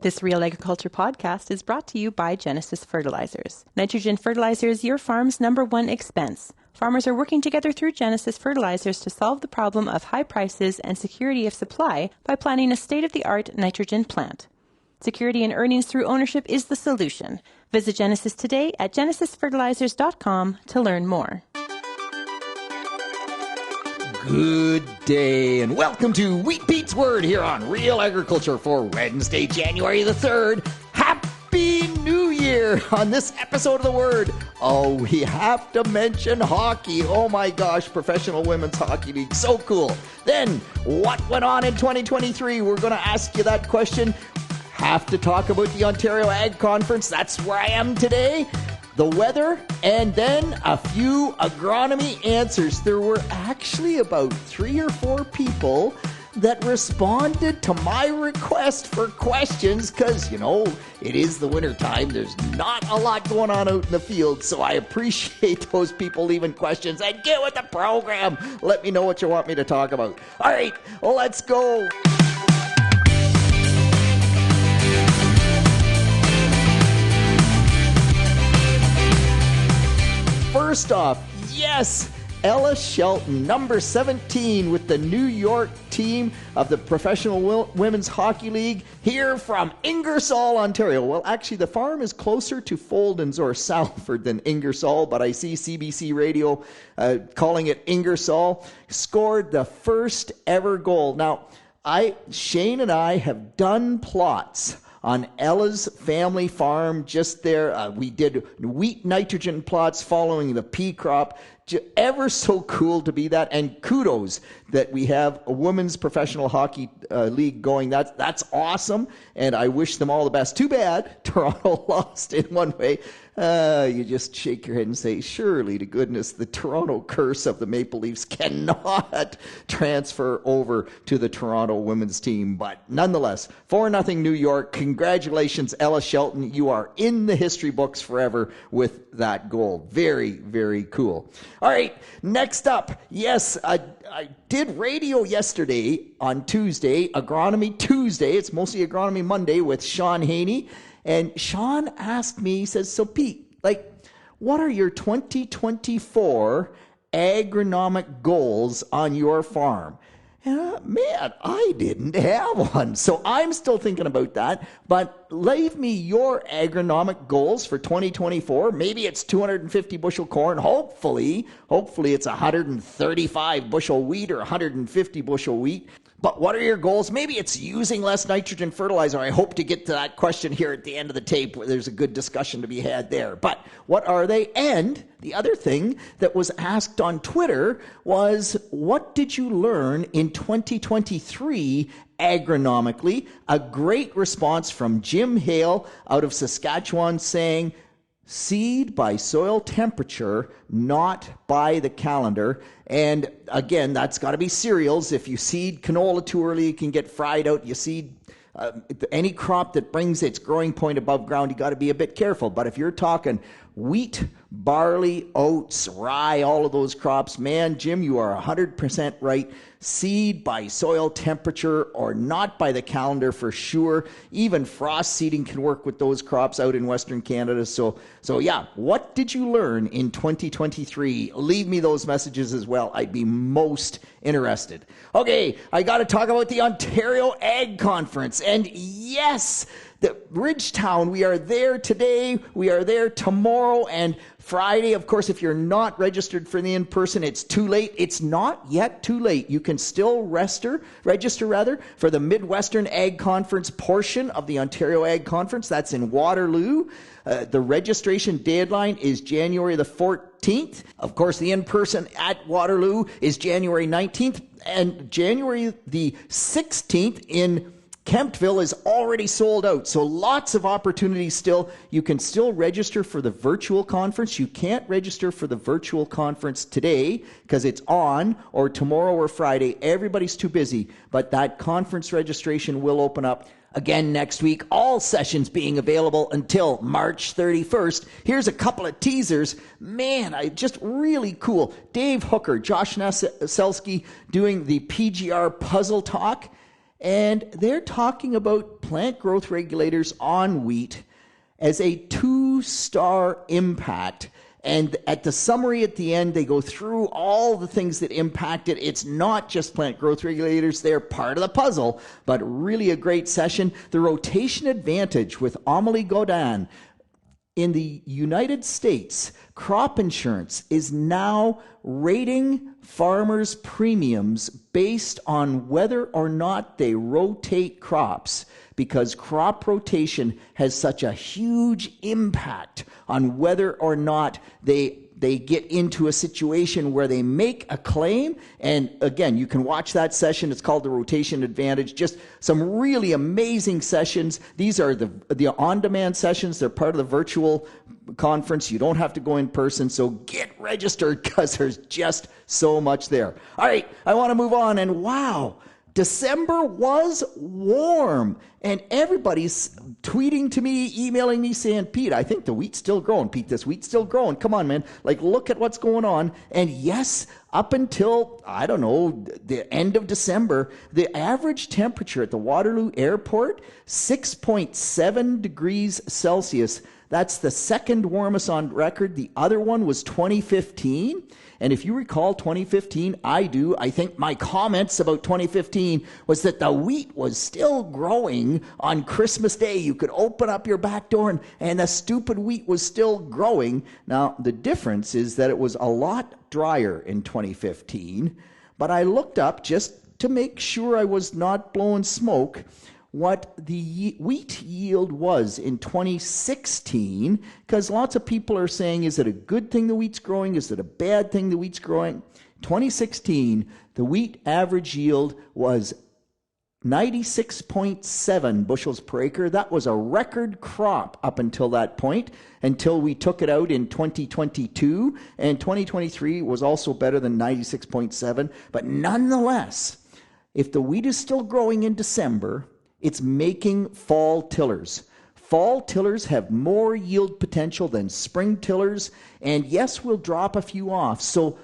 This Real Agriculture podcast is brought to you by Genesis Fertilizers. Nitrogen fertilizer is your farm's #1 expense. Farmers are working together through Genesis Fertilizers to solve the problem of high prices and security of supply by planning a state-of-the-art nitrogen plant. Security and earnings through ownership is the solution. Visit Genesis today at genesisfertilizers.com to learn more. Good day and welcome to Wheat Pete's Word here on Real Agriculture for Wednesday, January the 3rd. Happy New Year on this episode of The Word. Oh, we have to mention hockey. Oh my gosh, Professional Women's Hockey League. So cool. Then, what went on in 2023? We're going to ask you that question. Have to talk about the Ontario Ag Conference. That's where I am today. The weather, and then a few agronomy answers. There were actually about 3 or 4 people that responded to my request for questions because, you know, it is the winter time. There's not a lot going on out in the field, so I appreciate those people leaving questions. And get with the program. Let me know what you want me to talk about. All right, let's go. First off, yes, Ella Shelton, number 17 with the New York team of the Professional Women's Hockey League, here from Ingersoll, Ontario. Well, actually, the farm is closer to Foldens or Salford than Ingersoll, but I see CBC Radio calling it Ingersoll. Scored the first ever goal. Now, Shane and I have done plots on Ella's family farm just there. We did wheat nitrogen plots following the pea crop. Ever so cool to be that. And kudos that we have a women's professional hockey league going. That's awesome. And I wish them all the best. Too bad Toronto lost in one way. You just shake your head and say, surely to goodness, the Toronto curse of the Maple Leafs cannot transfer over to the Toronto women's team. But nonetheless, 4-0 New York. Congratulations, Ella Shelton. You are in the history books forever with that goal. Very, very cool. All right, next up. Yes, I did radio yesterday on Tuesday, Agronomy Tuesday. It's mostly Agronomy Monday with Sean Haney. And Sean asked me, he says, so Pete, what are your 2024 agronomic goals on your farm? And man, I didn't have one. So I'm still thinking about that. But leave me your agronomic goals for 2024. Maybe it's 250 bushel corn. Hopefully it's 135 bushel wheat or 150 bushel wheat. But what are your goals? Maybe it's using less nitrogen fertilizer. I hope to get to that question here at the end of the tape where there's a good discussion to be had there. But what are they? And the other thing that was asked on Twitter was, what did you learn in 2023 agronomically? A great response from Jim Hale out of Saskatchewan saying, seed by soil temperature, not by the calendar. And again, that's got to be cereals. If you seed canola too early, it can get fried out. You seed any crop that brings its growing point above ground, you got to be a bit careful. But if you're talking wheat, barley, oats, rye, all of those crops, man, Jim, you are 100% right. Seed by soil temperature or not by the calendar for sure. Even frost seeding can work with those crops out in Western Canada. So yeah, what did you learn in 2023? Leave me those messages as well. I'd be most interested. Okay, I got to talk about the Ontario Ag Conference. And yes, the Ridgetown, we are there today, we are there tomorrow and Friday. Of course, if you're not registered for the in-person, it's too late. It's not yet too late. You can still register for the Midwestern Ag Conference portion of the Ontario Ag Conference. That's in Waterloo. The registration deadline is January the 14th. Of course, the in-person at Waterloo is January 19th. And January the 16th in Kemptville is already sold out, so lots of opportunities still. You can still register for the virtual conference. You can't register for the virtual conference today because it's on, or tomorrow or Friday. Everybody's too busy, but that conference registration will open up again next week. All sessions being available until March 31st. Here's a couple of teasers. Man, just really cool. Dave Hooker, Josh Naselski doing the PGR Puzzle Talk. And they're talking about plant growth regulators on wheat as a 2-star impact. And at the summary at the end, they go through all the things that impact it. It's not just plant growth regulators. They're part of the puzzle, but really a great session. The rotation advantage with Amélie Godin. In the United States, crop insurance is now rating farmers' premiums based on whether or not they rotate crops, because crop rotation has such a huge impact on whether or not they get into a situation where they make a claim. And again, you can watch that session. It's called the Rotation Advantage. Just some really amazing sessions. These are the on-demand sessions. They're part of the virtual conference. You don't have to go in person. So get registered, because there's just so much there. All right, I want to move on. And wow, December was warm, and everybody's tweeting to me, emailing me, saying, Pete, I think the wheat's still growing. Pete, this wheat's still growing. Come on, man. Like, look at what's going on. And yes, up until, I don't know, the end of December, the average temperature at the Waterloo Airport, 6.7 degrees Celsius. That's the second warmest on record. The other one was 2015. And if you recall 2015, I do. I think my comments about 2015 was that the wheat was still growing on Christmas Day. You could open up your back door and the stupid wheat was still growing. Now, the difference is that it was a lot drier in 2015. But I looked up just to make sure I was not blowing smoke what the wheat yield was in 2016, because lots of people are saying, is it a good thing the wheat's growing? Is it a bad thing the wheat's growing? 2016, the wheat average yield was 96.7 bushels per acre. That was a record crop up until that point, until we took it out in 2022, and 2023 was also better than 96.7. But nonetheless, if the wheat is still growing in December, it's making fall tillers. Fall tillers have more yield potential than spring tillers, and yes, we'll drop a few off. So,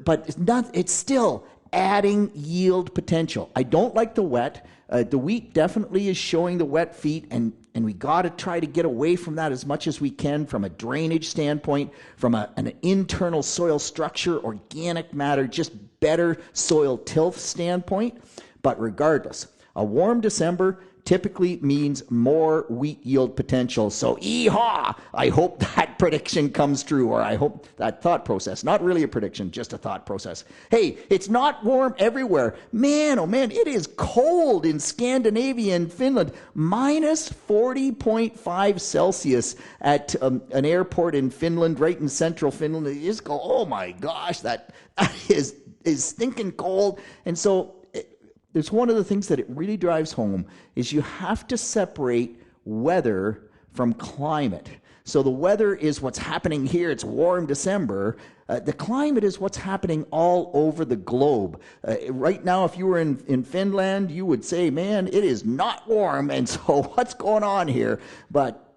but it's still adding yield potential. I don't like the wet. The wheat definitely is showing the wet feet, and we got to try to get away from that as much as we can from a drainage standpoint, from an internal soil structure, organic matter, just better soil tilth standpoint. But regardless, a warm December typically means more wheat yield potential. So, yee-haw! I hope that prediction comes true, or I hope that thought process, not really a prediction, just a thought process. Hey, it's not warm everywhere. Man, oh man, it is cold in Scandinavia and Finland. Minus 40.5 Celsius at an airport in Finland, right in central Finland. You just go, oh my gosh, that is stinking cold. And so, it's one of the things that it really drives home is you have to separate weather from climate. So the weather is what's happening here. It's warm December. The climate is what's happening all over the globe. Right now, if you were in Finland, you would say, man, it is not warm. And so what's going on here? But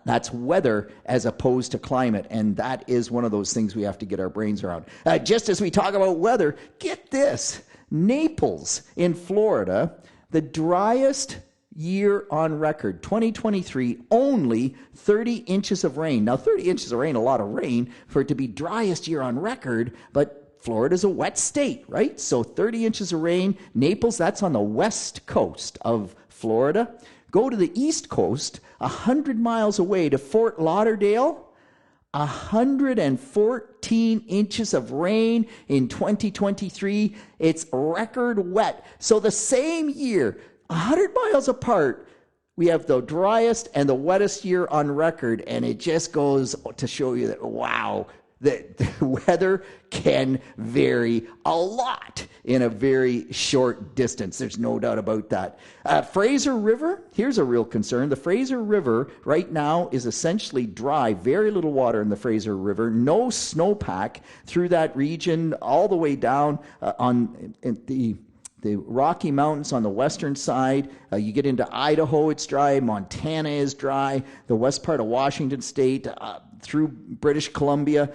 that's weather as opposed to climate, and that is one of those things we have to get our brains around. Just as we talk about weather, get this. Naples in Florida, the driest year on record, 2023, only 30 inches of rain. Now, 30 inches of rain, a lot of rain for it to be driest year on record, but Florida's a wet state, right? So 30 inches of rain. Naples, that's on the west coast of Florida. Go to the east coast, 100 miles away to Fort Lauderdale, 114 inches of rain in 2023. It's record wet. So the same year, 100 miles apart, we have the driest and the wettest year on record. And it just goes to show you that, wow, the weather can vary a lot in a very short distance. There's no doubt about that. Fraser River, here's a real concern. The Fraser River right now is essentially dry, very little water in the Fraser River, no snowpack through that region all the way down on the Rocky Mountains on the western side. You get into Idaho, it's dry. Montana is dry. The west part of Washington State, through British Columbia.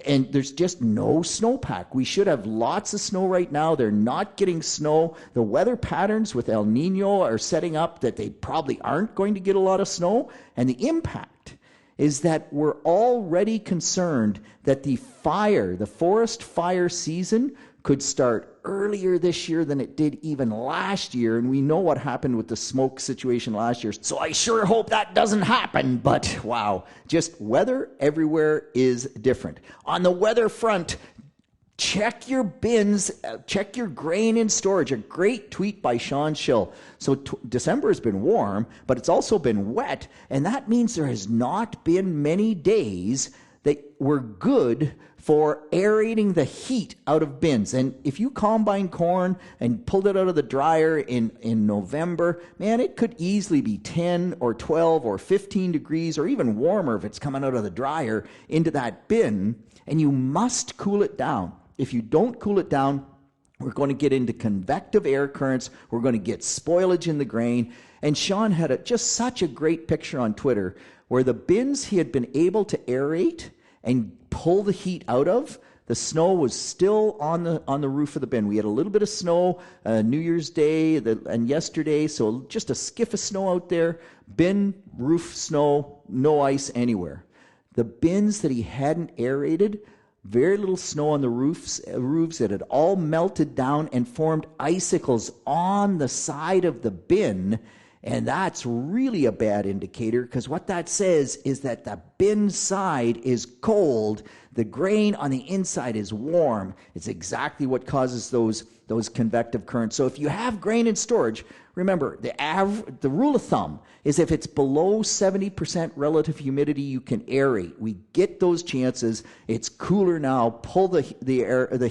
and there's just no snowpack. We should have lots of snow right now. They're not getting snow. The weather patterns with El Nino are setting up that they probably aren't going to get a lot of snow. And the impact is that we're already concerned that the forest fire season could start earlier this year than it did even last year. And we know what happened with the smoke situation last year. So I sure hope that doesn't happen. But wow, just weather everywhere is different. On the weather front, check your bins, check your grain in storage. A great tweet by Sean Schill. So December has been warm, but it's also been wet. And that means there has not been many days that were good for aerating the heat out of bins. And if you combine corn and pulled it out of the dryer in November, man, it could easily be 10 or 12 or 15 degrees or even warmer if it's coming out of the dryer into that bin, and you must cool it down. If you don't cool it down, we're going to get into convective air currents. We're going to get spoilage in the grain. And Sean had just such a great picture on Twitter where the bins he had been able to aerate and pull the heat out of, the snow was still on the roof of the bin. We had a little bit of snow New Year's Day and yesterday, so just a skiff of snow out there. Bin, roof snow, no ice anywhere. The bins that he hadn't aerated, very little snow on the roofs that had all melted down and formed icicles on the side of the bin. And that's really a bad indicator, because what that says is that the bin side is cold, the grain on the inside is warm. It's exactly what causes those convective currents. So if you have grain in storage, remember, the rule of thumb is if it's below 70% relative humidity, you can aerate. We get those chances. It's cooler now. Pull the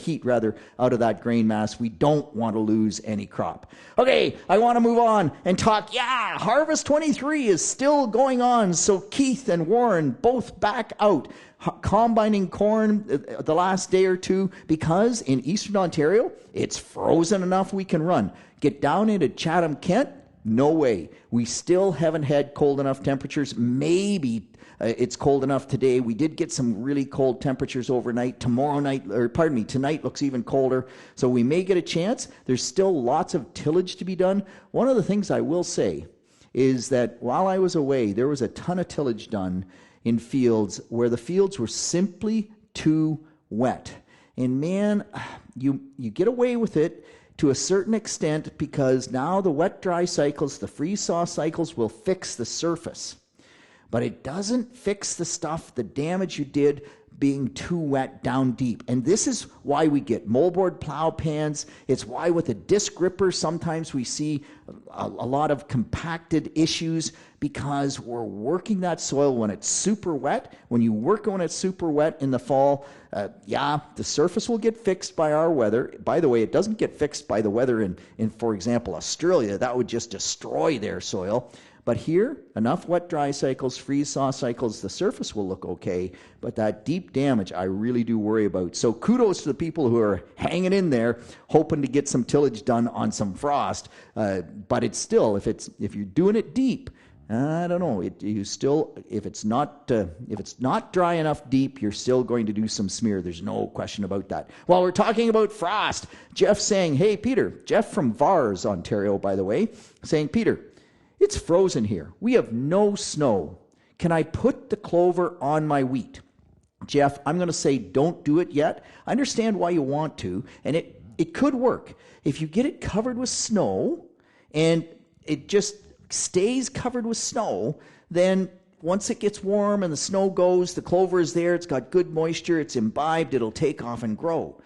heat out of that grain mass. We don't want to lose any crop. Okay, I want to move on and talk. Yeah, Harvest 23 is still going on. So Keith and Warren both back out combining corn the last day or two, because in Eastern Ontario, it's frozen enough we can run. Get down into Chatham, Kent, no way. We still haven't had cold enough temperatures. Maybe it's cold enough today. We did get some really cold temperatures overnight. Tonight looks even colder. So we may get a chance. There's still lots of tillage to be done. One of the things I will say is that while I was away, there was a ton of tillage done in fields where the fields were simply too wet. And man, you get away with it to a certain extent, because now the wet-dry cycles, the freeze-thaw cycles will fix the surface. But it doesn't fix the damage you did being too wet down deep. And this is why we get moldboard plow pans. It's why with a disc ripper sometimes we see a lot of compacted issues, because we're working that soil when it's super wet. When you work when it's super wet in the fall, the surface will get fixed by our weather. By the way, it doesn't get fixed by the weather in for example, Australia. That would just destroy their soil. But here, enough wet-dry cycles, freeze-thaw cycles, the surface will look okay. But that deep damage, I really do worry about. So kudos to the people who are hanging in there, hoping to get some tillage done on some frost. But it's still, if you're doing it deep, I don't know. If it's not dry enough deep, you're still going to do some smear. There's no question about that. While we're talking about frost, Jeff saying, "Hey Peter," Jeff from Vars, Ontario, by the way, saying, "Peter, it's frozen here. We have no snow. Can I put the clover on my wheat?" Jeff, I'm going to say don't do it yet. I understand why you want to, and it could work. If you get it covered with snow and it just stays covered with snow, then once it gets warm and the snow goes, the clover is there, it's got good moisture, it's imbibed, it'll take off and grow.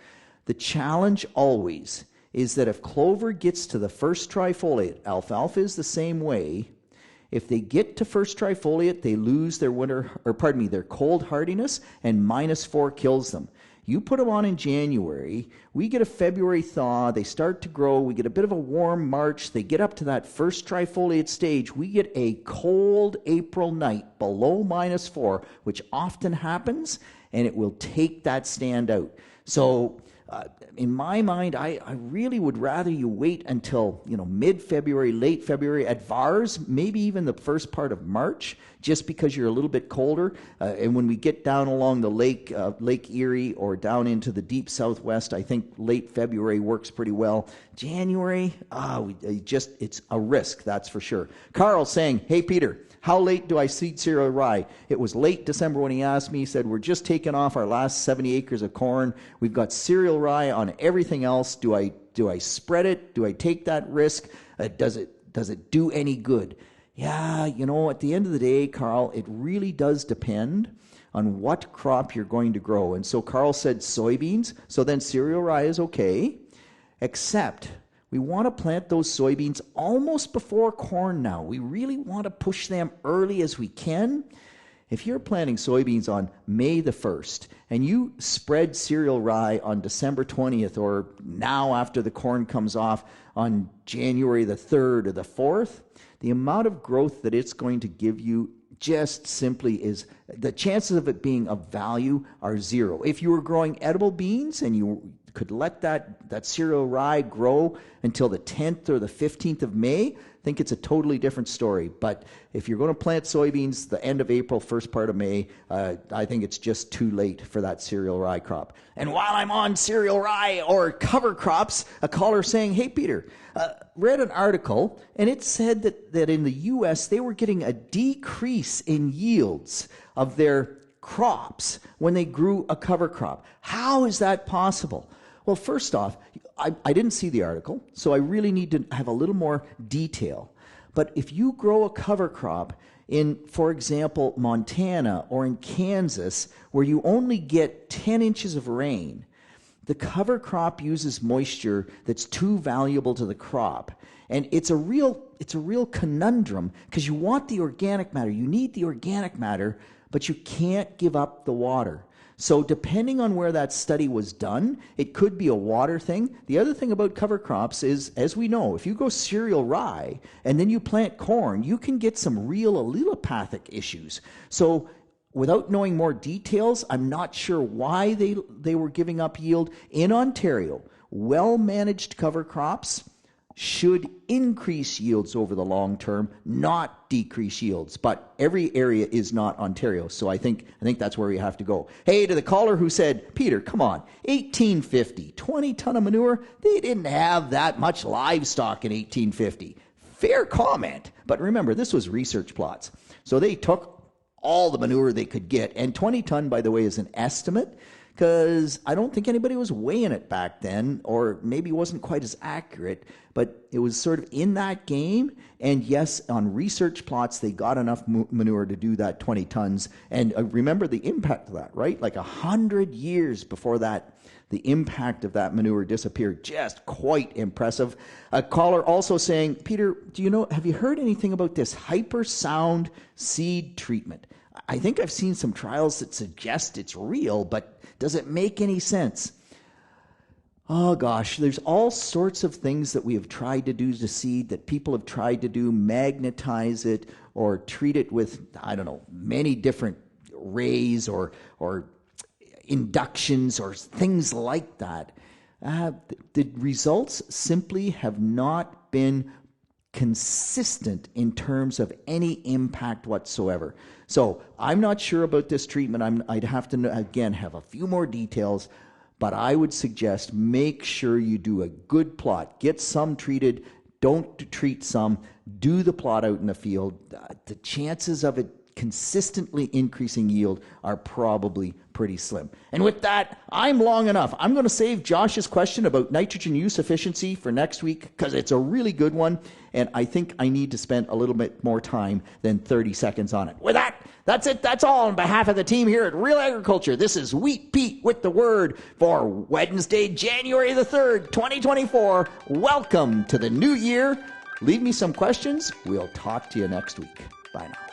The challenge always is that if clover gets to the first trifoliate, alfalfa is the same way. If they get to first trifoliate, they lose their cold hardiness, and -4 kills them. You put them on in January, we get a February thaw, they start to grow, we get a bit of a warm March, they get up to that first trifoliate stage, we get a cold April night below -4, which often happens, and it will take that stand out. So in my mind, I really would rather you wait until, mid-February, late February, at VARs, maybe even the first part of March, just because you're a little bit colder. And when we get down along the Lake Erie or down into the deep southwest, I think late February works pretty well. January, it's a risk, that's for sure. Carl saying, hey, Peter, how late do I seed cereal rye? It was late December when he asked me. He said, we're just taking off our last 70 acres of corn. We've got cereal rye on everything else. Do I spread it? Do I take that risk? Does it do any good? Yeah, at the end of the day, Carl, it really does depend on what crop you're going to grow. And so Carl said soybeans, so then cereal rye is okay, except we want to plant those soybeans almost before corn now. We really want to push them early as we can. If you're planting soybeans on May the 1st and you spread cereal rye on December 20th or now after the corn comes off on January the 3rd or the 4th, the amount of growth that it's going to give you just simply is, the chances of it being of value are zero. If you were growing edible beans and you could let that cereal rye grow until the 10th or the 15th of May, I think it's a totally different story. But if you're going to plant soybeans the end of April, first part of May, I think it's just too late for that cereal rye crop. And while I'm on cereal rye or cover crops, a caller saying, hey, Peter, read an article, and it said that in the U.S. they were getting a decrease in yields of their crops when they grew a cover crop. How is that possible? Well, first off, I didn't see the article, so I really need to have a little more detail. But if you grow a cover crop in, for example, Montana or in Kansas, where you only get 10 inches of rain, the cover crop uses moisture that's too valuable to the crop. And it's a real conundrum, because you want the organic matter. You need the organic matter, but you can't give up the water. So depending on where that study was done, it could be a water thing. The other thing about cover crops is, as we know, if you go cereal rye and then you plant corn, you can get some real allelopathic issues. So without knowing more details, I'm not sure why they were giving up yield. In Ontario, well-managed cover crops should increase yields over the long term, not decrease yields. But every area is not Ontario, so I think that's where we have to go. Hey, to the caller who said, Peter, come on, 1850, 20 ton of manure, they didn't have that much livestock in 1850. Fair comment, but remember, this was research plots. So they took all the manure they could get, and 20 ton, by the way, is an estimate, because I don't think anybody was weighing it back then, or maybe it wasn't quite as accurate, but it was sort of in that game. And yes, on research plots, they got enough manure to do that 20 tons. And remember the impact of that, right? Like 100 years before that, the impact of that manure disappeared. Just quite impressive. A caller also saying, Peter, have you heard anything about this hypersound seed treatment? I think I've seen some trials that suggest it's real, but does it make any sense? Oh gosh, there's all sorts of things that we have tried to do to seed, that people have tried to do, magnetize it or treat it with, many different rays or inductions or things like that. The results simply have not been consistent in terms of any impact whatsoever. So I'm not sure about this treatment. I'd have to, again, have a few more details, but I would suggest make sure you do a good plot. Get some treated, don't treat some, do the plot out in the field. The chances of it consistently increasing yield are probably pretty slim. And with that, I'm long enough. I'm going to save Josh's question about nitrogen use efficiency for next week, because it's a really good one, and I think I need to spend a little bit more time than 30 seconds on it. With that, that's it. That's all on behalf of the team here at Real Agriculture. This is Wheat Pete with the word for Wednesday, January the 3rd, 2024. Welcome to the new year. Leave me some questions. We'll talk to you next week. Bye now.